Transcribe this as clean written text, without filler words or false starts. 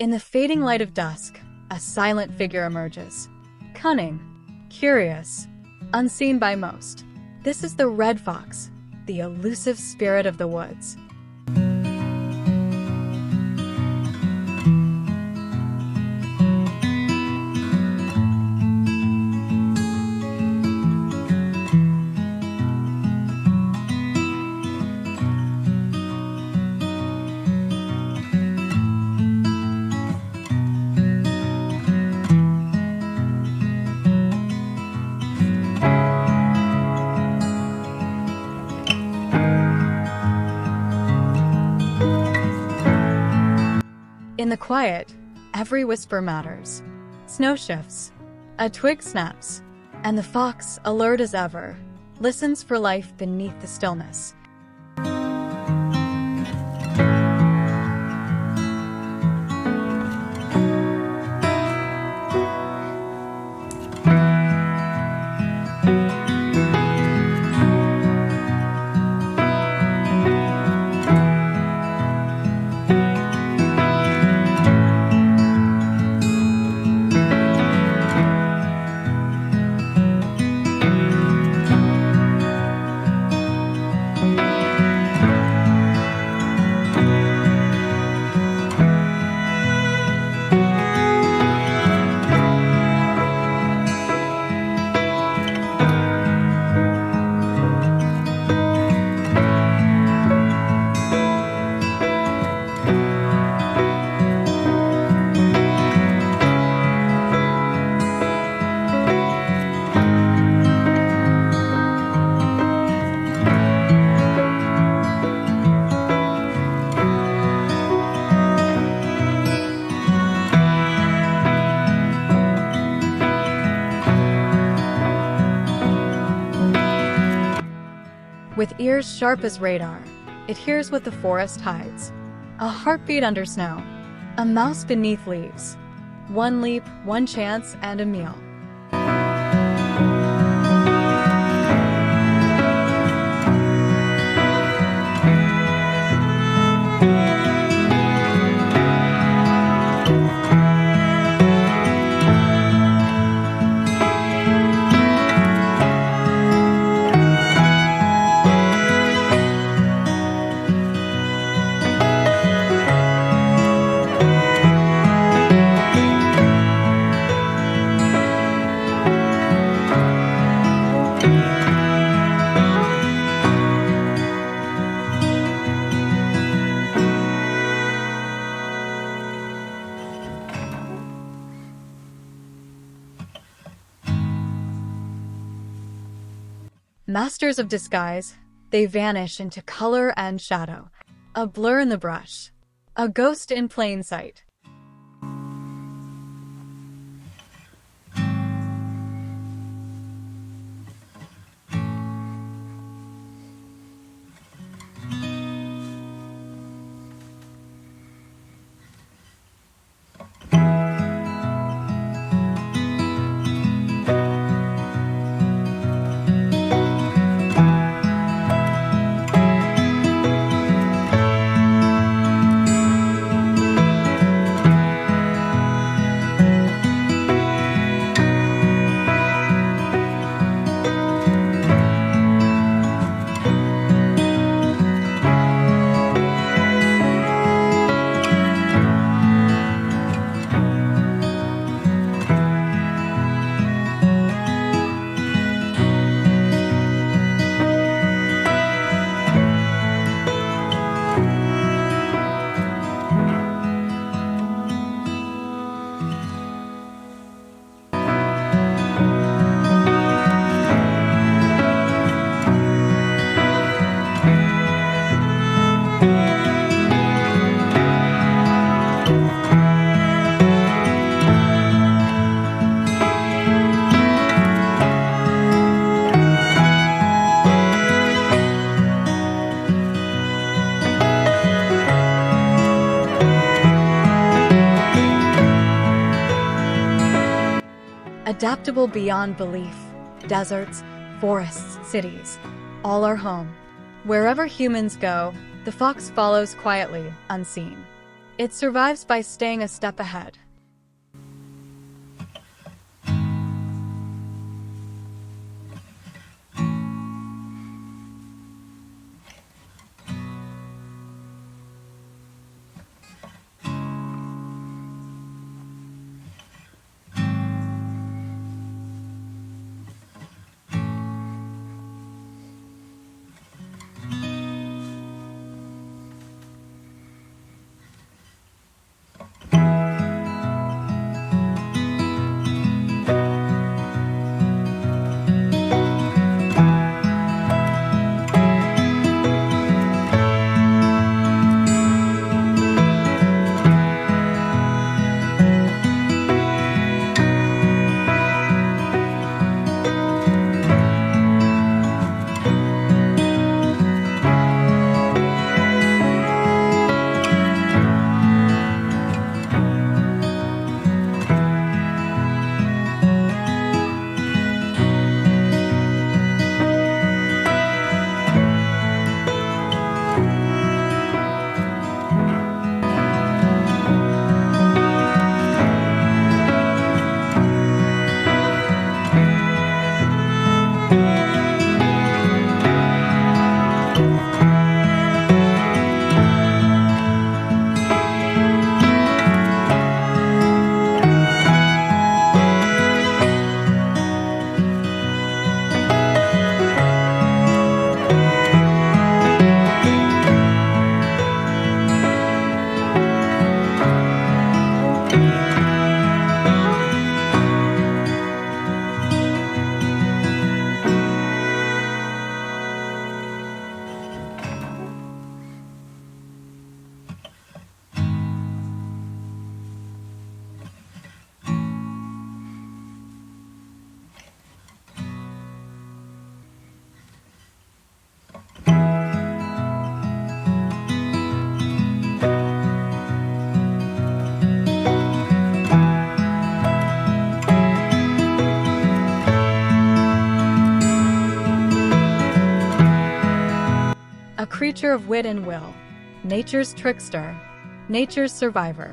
In the fading light of dusk, a silent figure emerges. Cunning, curious, unseen by most. This is the red fox, the elusive spirit of the woods. In the quiet, every whisper matters. Snow shifts, a twig snaps, and the fox, alert as ever, listens for life beneath the stillness. With ears sharp as radar, it hears what the forest hides. A heartbeat under snow, a mouse beneath leaves. One leap, one chance, and a meal. Masters of disguise, they vanish into color and shadow, a blur in the brush, a ghost in plain sight. Adaptable beyond belief, deserts, forests, cities, all are home. Wherever humans go, the fox follows quietly, unseen. It survives by staying a step ahead. A creature of wit and will, nature's trickster, nature's survivor.